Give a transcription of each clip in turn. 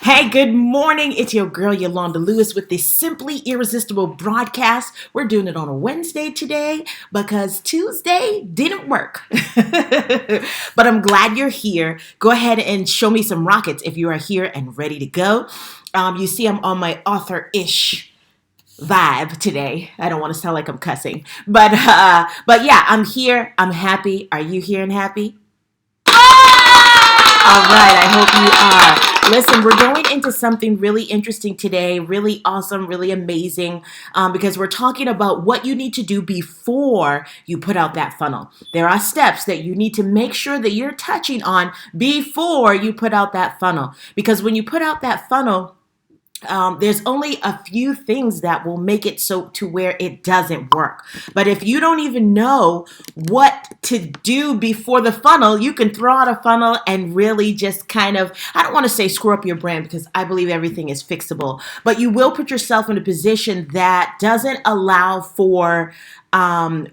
Hey, good morning. It's your girl Yolanda Lewis with this Simply Irresistible broadcast. We're doing it on a Wednesday today because Tuesday didn't work. But I'm glad you're here. Go ahead and show me some rockets if you are here and ready to go. You see, I'm on my author-ish vibe today. I don't want to sound like I'm cussing, but yeah, I'm here. I'm happy. Are you here and happy? All right, I hope you are. Listen, we're going into something really interesting today, really awesome, really amazing, because we're talking about what you need to do before you put out that funnel. There are steps that you need to make sure that you're touching on before you put out that funnel. Because when you put out that funnel, there's only a few things that will make it so to where it doesn't work. But if you don't even know what to do before the funnel, you can throw out a funnel and really just kind of, I don't want to say screw up your brand because I believe everything is fixable, but you will put yourself in a position that doesn't allow for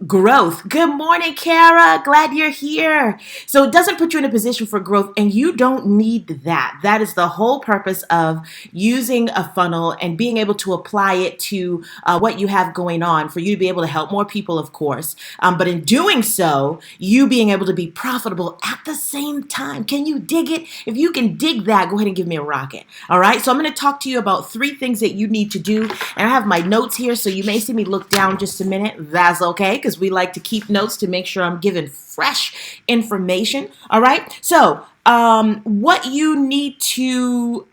growth. Good morning, Kara. Glad you're here. So it doesn't put you in a position for growth, and you don't need that. That is the whole purpose of using a funnel and being able to apply it to what you have going on for you to be able to help more people, of course. But in doing so, you being able to be profitable at the same time. Can you dig it? If you can dig that, go ahead and give me a rocket. All right. So I'm going to talk to you about 3 things that you need to do. And I have my notes here, so you may see me look down just a minute. That's okay, because we like to keep notes to make sure I'm giving fresh information. All right. So what you need to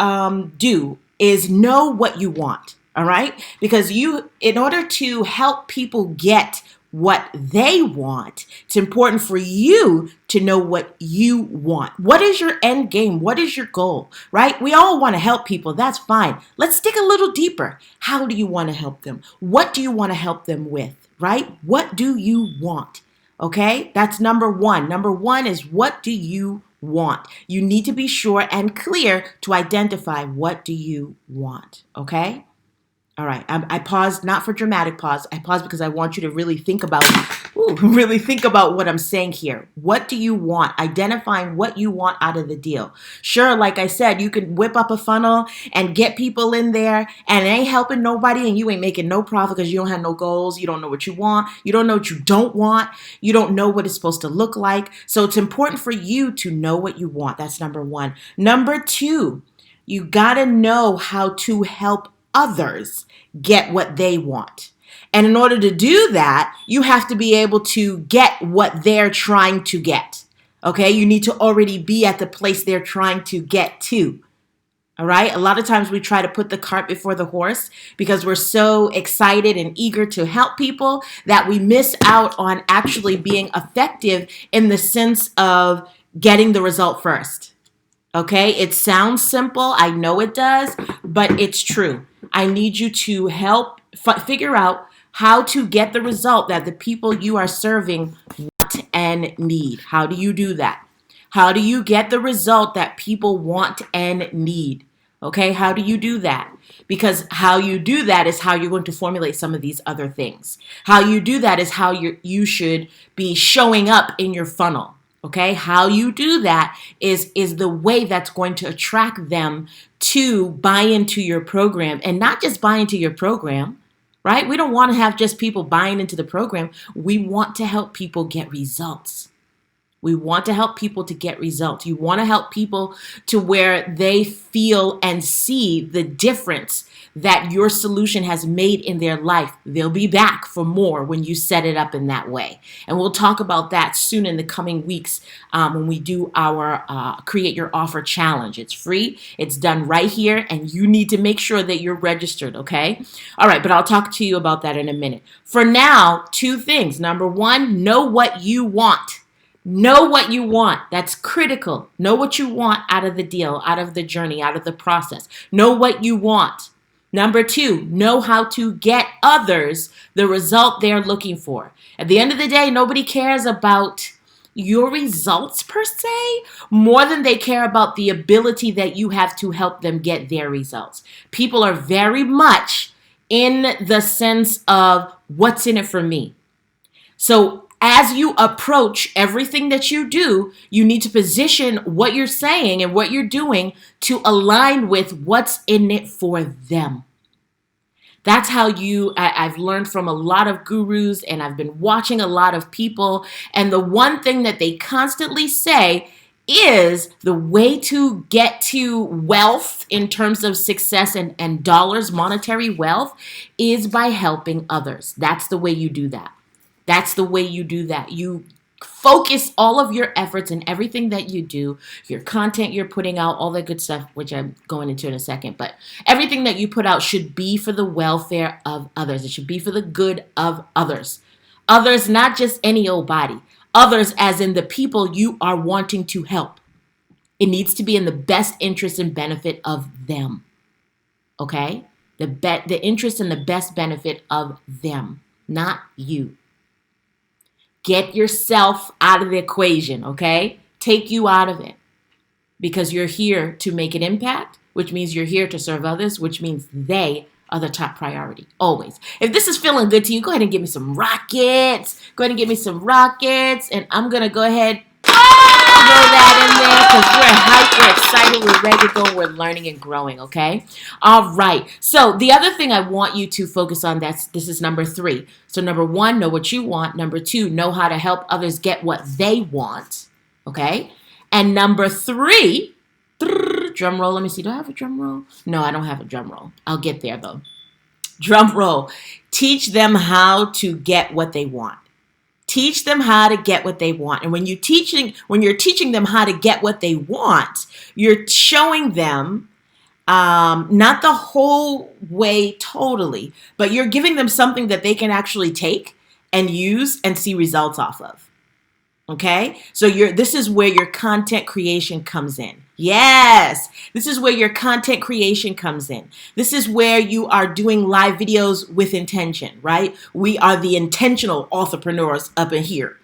do is know what you want. All right. Because in order to help people get what they want, it's important for you to know what you want. What is your end game? What is your goal, right? We all want to help people. That's fine. Let's dig a little deeper. How do you want to help them? What do you want to help them with, right? What do you want? Okay, that's number 1. Number 1 is what do you want? You need to be sure and clear to identify what do you want, okay? All right, I paused not for dramatic pause. I paused because I want you to really think about, really think about what I'm saying here. What do you want? Identifying what you want out of the deal. Sure, like I said, you can whip up a funnel and get people in there, and it ain't helping nobody, and you ain't making no profit because you don't have no goals. You don't know what you want. You don't know what you don't want. You don't know what it's supposed to look like. So it's important for you to know what you want. That's number 1. Number 2, you gotta know how to help others get what they want. And in order to do that, you have to be able to get what they're trying to get. Okay? You need to already be at the place they're trying to get to. All right? A lot of times we try to put the cart before the horse because we're so excited and eager to help people that we miss out on actually being effective in the sense of getting the result first. Okay, it sounds simple. I know it does, but it's true. I need you to help figure out how to get the result that the people you are serving want and need. How do you do that? How do you get the result that people want and need? Okay, how do you do that? Because how you do that is how you're going to formulate some of these other things. How you do that is how you should be showing up in your funnel. Okay, how you do that is the way that's going to attract them to buy into your program, and not just buy into your program, right? We don't want to have just people buying into the program. We want to help people get results. We want to help people to get results. You want to help people to where they feel and see the difference that your solution has made in their life. They'll be back for more when you set it up in that way. And we'll talk about that soon in the coming weeks when we do our Create Your Offer Challenge. It's free. It's done right here, and you need to make sure that you're registered, okay? All right, but I'll talk to you about that in a minute. For now, 2 things. Number 1, know what you want. Know what you want. That's critical. Know what you want out of the deal, out of the journey, out of the process. Know what you want. Number 2, know how to get others the result they're looking for. At the end of the day, nobody cares about your results per se more than they care about the ability that you have to help them get their results. People are very much in the sense of what's in it for me. So As you approach everything that you do, you need to position what you're saying and what you're doing to align with what's in it for them. That's how I've learned from a lot of gurus, and I've been watching a lot of people. And the one thing that they constantly say is the way to get to wealth in terms of success and dollars, monetary wealth, is by helping others. That's the way you do that. That's the way you do that. You focus all of your efforts and everything that you do, your content you're putting out, all that good stuff, which I'm going into in a second, but everything that you put out should be for the welfare of others. It should be for the good of others. Others, not just any old body. Others as in the people you are wanting to help. It needs to be in the best interest and benefit of them. Okay? The interest and the best benefit of them, not you. Get yourself out of the equation, okay? Take you out of it, because you're here to make an impact, which means you're here to serve others, which means they are the top priority, always. If this is feeling good to you, go ahead and give me some rockets. Go ahead and give me some rockets, and I'm going to go ahead and throw that in there, because we're hyped, we're excited, we're ready to go, we're learning and growing, okay? All right. So the other thing I want you to focus on, this is number 3. So number 1, know what you want. Number 2, know how to help others get what they want, okay? And number 3, drum roll. Let me see. Do I have a drum roll? No, I don't have a drum roll. I'll get there, though. Drum roll. Teach them how to get what they want. Teach them how to get what they want. And when you're teaching them how to get what they want, you're showing them not the whole way totally, but you're giving them something that they can actually take and use and see results off of. Okay? So this is where your content creation comes in. Yes, this is where your content creation comes in. This is where you are doing live videos with intention, right? We are the intentional entrepreneurs up in here.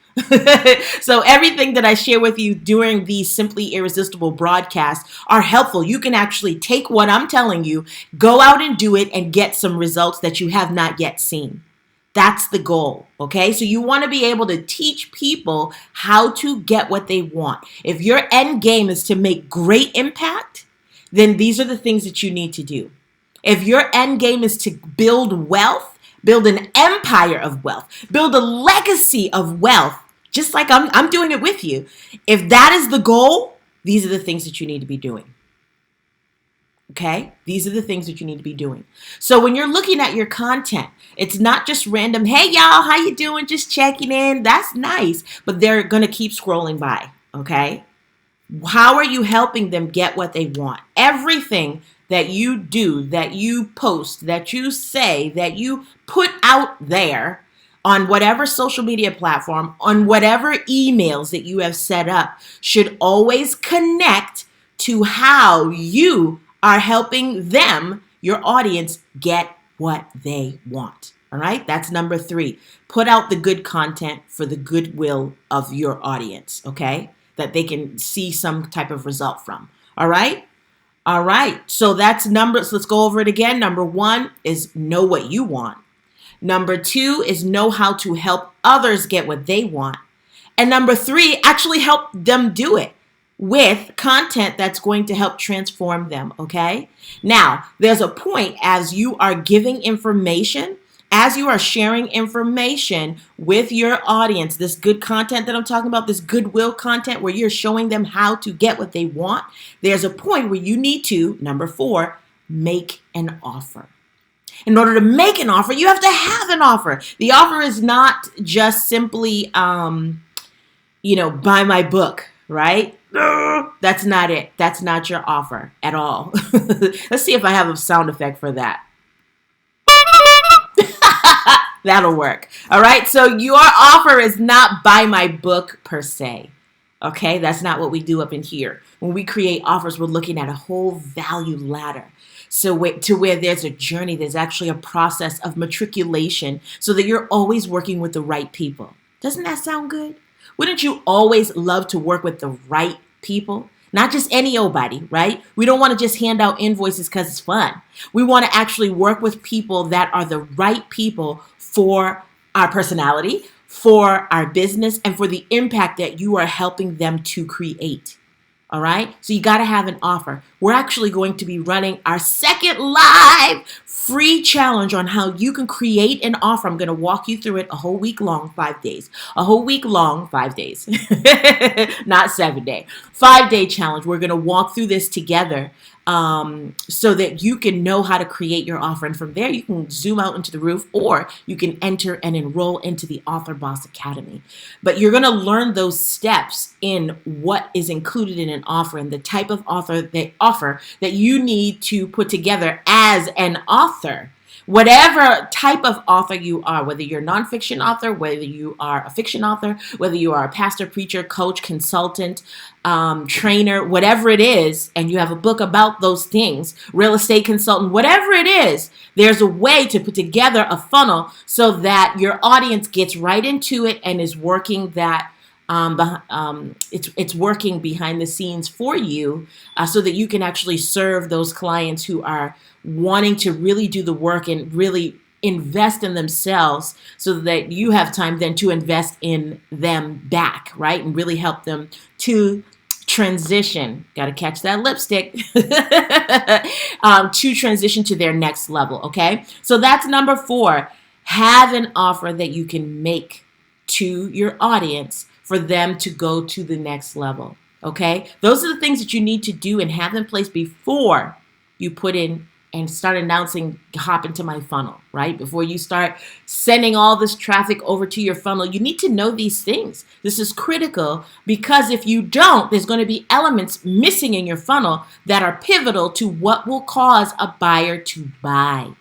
So everything that I share with you during these Simply Irresistible broadcasts are helpful. You can actually take what I'm telling you, go out and do it, and get some results that you have not yet seen. That's the goal, okay? So you want to be able to teach people how to get what they want. If your end game is to make great impact, then these are the things that you need to do. If your end game is to build wealth, build an empire of wealth, build a legacy of wealth, just like I'm doing it with you. If that is the goal, these are the things that you need to be doing. Okay? These are the things that you need to be doing. So when you're looking at your content, it's not just random, hey y'all, how you doing? Just checking in. That's nice. But they're going to keep scrolling by. Okay? How are you helping them get what they want? Everything that you do, that you post, that you say, that you put out there on whatever social media platform, on whatever emails that you have set up, should always connect to how you are helping them, your audience, get what they want. All right? That's number 3. Put out the good content for the goodwill of your audience, okay? That they can see some type of result from. All right? All right. So that's numbers. Let's go over it again. Number 1 is know what you want. Number 2 is know how to help others get what they want. And number 3, actually help them do it with content that's going to help transform them, okay? Now, there's a point as you are giving information, as you are sharing information with your audience, this good content that I'm talking about, this goodwill content where you're showing them how to get what they want, there's a point where you need to, number 4, make an offer. In order to make an offer, you have to have an offer. The offer is not just simply, buy my book, right? That's not it. That's not your offer at all. Let's see if I have a sound effect for that. That'll work. All right. So your offer is not buy my book per se. Okay. That's not what we do up in here. When we create offers, we're looking at a whole value ladder. So to where there's a journey, there's actually a process of matriculation so that you're always working with the right people. Doesn't that sound good? Wouldn't you always love to work with the right people? Not just any old body, right? We don't want to just hand out invoices because it's fun. We want to actually work with people that are the right people for our personality, for our business and for the impact that you are helping them to create. All right. So you got to have an offer. We're actually going to be running our second live free challenge on how you can create an offer. I'm going to walk you through it a whole week long, 5 days, a whole week long, 5 days, not 7 day, 5 day challenge. We're going to walk through this together so that you can know how to create your offer. And from there, you can zoom out into the roof, or you can enter and enroll into the Author Boss Academy. But you're going to learn those steps in what is included in an offer and the type of offer that you need to put together as an author. Whatever type of author you are, whether you're a nonfiction author, whether you are a fiction author, whether you are a pastor, preacher, coach, consultant, trainer, whatever it is, and you have a book about those things, real estate consultant, whatever it is, there's a way to put together a funnel so that your audience gets right into it and is working that it's working behind the scenes for you, so that you can actually serve those clients who are wanting to really do the work and really invest in themselves, so that you have time then to invest in them back, right? And really help them to transition. Got to catch that lipstick. To transition to their next level. Okay. So that's number 4. Have an offer that you can make to your audience for them to go to the next level. Okay. Those are the things that you need to do and have in place before you put in and start announcing, hop into my funnel, right? Before you start sending all this traffic over to your funnel, you need to know these things. This is critical, because if you don't, there's going to be elements missing in your funnel that are pivotal to what will cause a buyer to buy.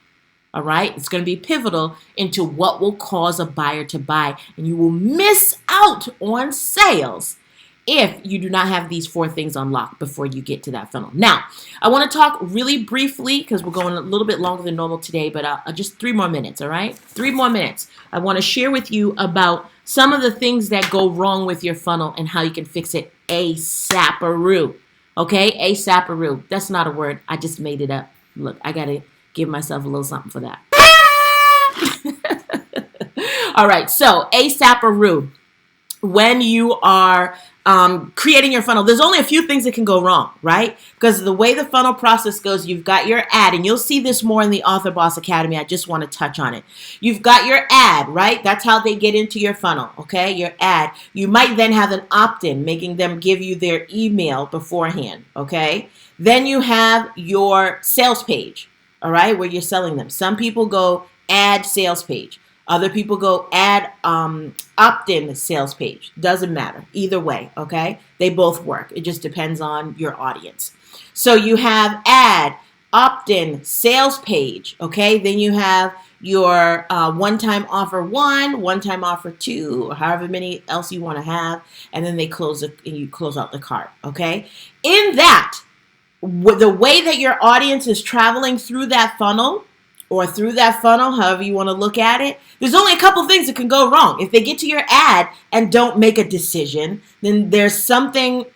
All right? It's going to be pivotal into what will cause a buyer to buy, and you will miss out on sales if you do not have these 4 things unlocked before you get to that funnel. Now, I want to talk really briefly, because we're going a little bit longer than normal today, but just 3 more minutes, all right? 3 more minutes. I want to share with you about some of the things that go wrong with your funnel and how you can fix it ASAP-aroo. Okay? ASAP-aroo. That's not a word. I just made it up. Look, I got to give myself a little something for that. All right, so ASAP-aroo. When you are creating your funnel, there's only a few things that can go wrong, right? Because the way the funnel process goes, you've got your ad, and you'll see this more in the Author Boss Academy. I just want to touch on it. You've got your ad, right? That's how they get into your funnel, okay? Your ad. You might then have an opt-in, making them give you their email beforehand, okay? Then you have your sales page, all right, where you're selling them. Some people go add sales page. Other people go add opt-in sales page. Doesn't matter. Either way, okay? They both work. It just depends on your audience. So you have ad, opt-in, sales page, okay? Then you have your one-time offer 1, one-time offer 2, or however many else you want to have, and then they close it and you close out the cart, okay? In that, the way that your audience is traveling through that funnel, or through that funnel, however you want to look at it, there's only a couple things that can go wrong. If they get to your ad and don't make a decision, then there's something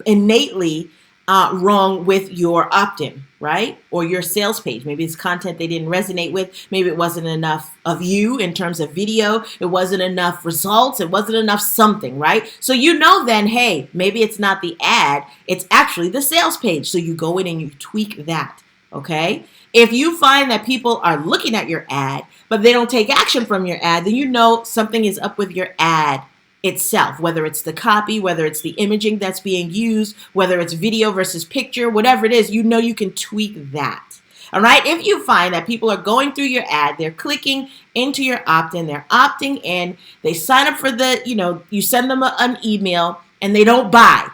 innately wrong with your opt-in, right? Or your sales page. Maybe it's content they didn't resonate with. Maybe it wasn't enough of you in terms of video. It wasn't enough results. It wasn't enough something, right? So you know then, hey, maybe it's not the ad. It's actually the sales page. So you go in and you tweak that, okay? If you find that people are looking at your ad, but they don't take action from your ad, then you know something is up with your ad itself, whether it's the copy, whether it's the imaging that's being used, whether it's video versus picture, whatever it is, you know you can tweak that. All right. If you find that people are going through your ad, they're clicking into your opt-in, they're opting in, they sign up for you send them an email and they don't buy,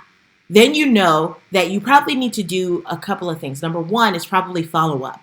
then you know that you probably need to do a couple of things. Number 1 is probably follow up.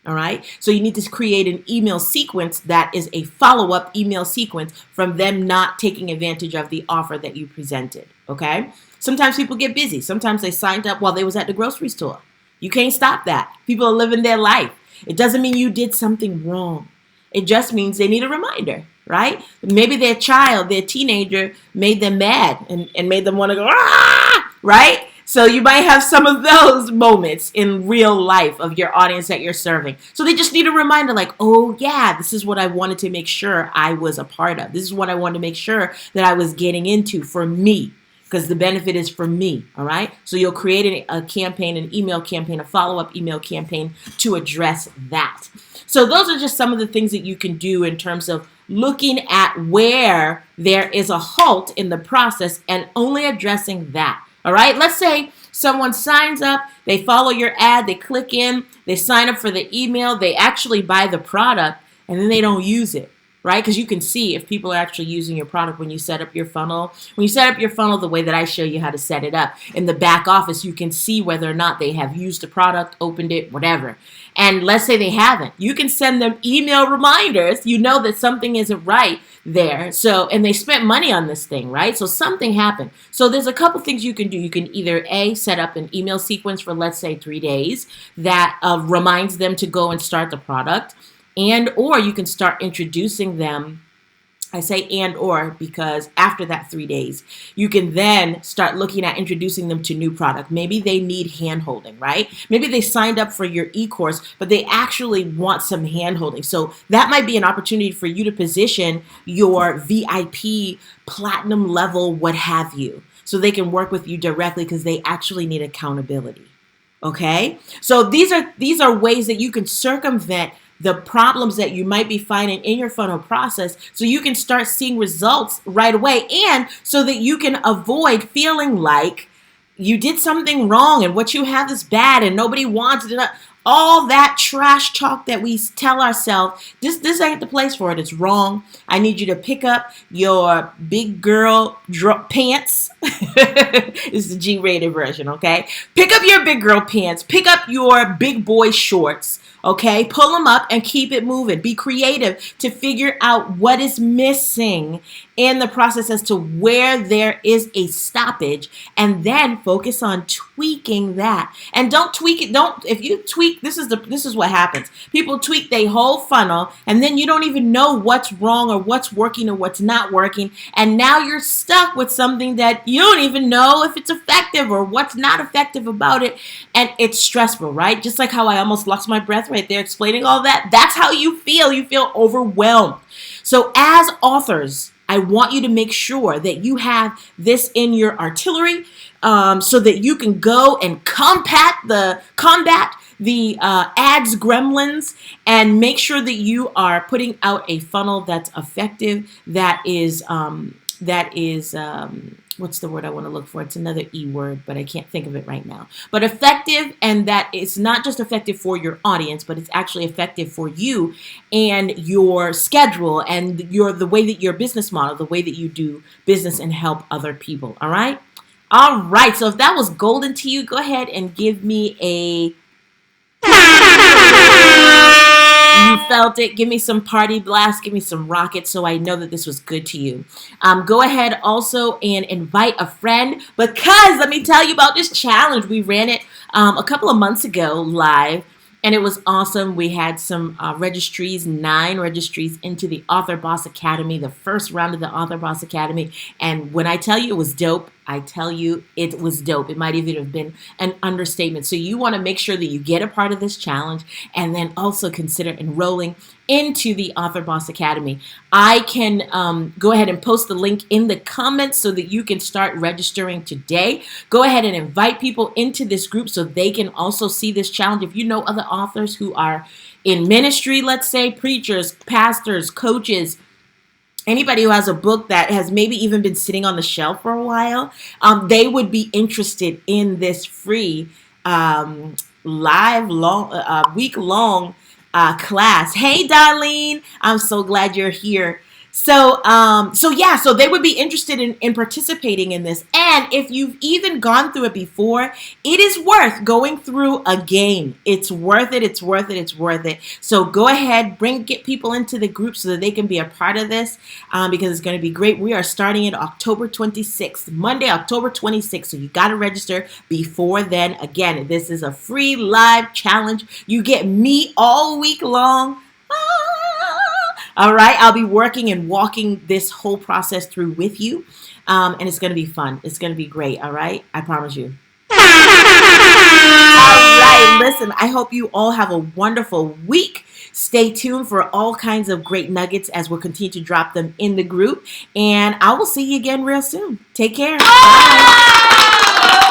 All right. So you need to create an email sequence that is a follow-up email sequence from them not taking advantage of the offer that you presented. Okay. Sometimes people get busy. Sometimes they signed up while they was at the grocery store. You can't stop that. People are living their life. It doesn't mean you did something wrong. It just means they need a reminder, right? Maybe their child, their teenager made them mad and made them want to go, ah, right? So you might have some of those moments in real life of your audience that you're serving. So they just need a reminder like, oh yeah, this is what I wanted to make sure I was a part of. This is what I wanted to make sure that I was getting into for me, because the benefit is for me. All right. So you'll create a campaign, an email campaign, a follow-up email campaign to address that. So those are just some of the things that you can do in terms of looking at where there is a halt in the process and only addressing that. All right. Let's say someone signs up, they follow your ad, they click in, they sign up for the email, they actually buy the product, and then they don't use it. Right? Because you can see if people are actually using your product when you set up your funnel. When you set up your funnel the way that I show you how to set it up, in the back office, you can see whether or not they have used the product, opened it, whatever. And let's say they haven't. You can send them email reminders. You know that something isn't right there. So, and they spent money on this thing, right? So something happened. So there's a couple things you can do. You can either set up an email sequence for, let's say, 3 days that reminds them to go and start the product. And or you can start introducing them. I say and or because after that 3 days, you can then start looking at introducing them to new product. Maybe they need hand holding, right? Maybe they signed up for your e-course, but they actually want some hand holding. So that might be an opportunity for you to position your VIP, platinum level, what have you, so they can work with you directly because they actually need accountability. Okay? So these are ways that you can circumvent the problems that you might be finding in your funnel process, so you can start seeing results right away, and so that you can avoid feeling like you did something wrong and what you have is bad and nobody wants it. All that trash talk that we tell ourselves, this ain't the place for it. It's wrong. I need you to pick up your big girl pants. It's the G-rated version, okay? Pick up your big girl pants. Pick up your big boy shorts. Okay, pull them up and keep it moving. Be creative to figure out what is missing in the process as to where there is a stoppage, and then focus on tweaking that. And don't tweak it. If you tweak, this is what happens. People tweak their whole funnel, and then you don't even know what's wrong or what's working or what's not working. And now you're stuck with something that you don't even know if it's effective or what's not effective about it. And it's stressful, right? Just like how I almost lost my breath right there explaining all that. That's how you feel. You feel overwhelmed. So as authors, I want you to make sure that you have this in your artillery, so that you can go and combat the ads gremlins, and make sure that you are putting out a funnel that's effective, that is what's the word I want to look for? It's another E word, but I can't think of it right now. But effective, and that it's not just effective for your audience, but it's actually effective for you and your schedule and the way that your business model, the way that you do business and help other people. All right? All right. So if that was golden to you, go ahead and give me a... You felt it. Give me some party blast. Give me some rockets so I know that this was good to you. Go ahead also and invite a friend, because let me tell you about this challenge. We ran it a couple of months ago live, and it was awesome. We had some registries, 9 registries into the Author Boss Academy, the first round of the Author Boss Academy. And when I tell you it was dope, I tell you it was dope. It might even have been an understatement. So you want to make sure that you get a part of this challenge, and then also consider enrolling into the Author Boss Academy. I can go ahead and post the link in the comments so that you can start registering today. Go ahead and invite people into this group so they can also see this challenge. If you know other authors who are in ministry, let's say preachers, pastors, coaches, anybody who has a book that has maybe even been sitting on the shelf for a while, they would be interested in this free week-long class. Hey, Darlene, I'm so glad you're here. So they would be interested in participating in this. And if you've even gone through it before, it is worth going through again. It's worth it. It's worth it. It's worth it. So go ahead, get people into the group so that they can be a part of this, because it's going to be great. We are starting it October 26th, Monday, October 26th. So you got to register before then. Again, this is a free live challenge. You get me all week long. All right, I'll be working and walking this whole process through with you, and it's going to be fun. It's going to be great, all right? I promise you. All right, listen, I hope you all have a wonderful week. Stay tuned for all kinds of great nuggets as we'll continue to drop them in the group. And I will see you again real soon. Take care. Bye.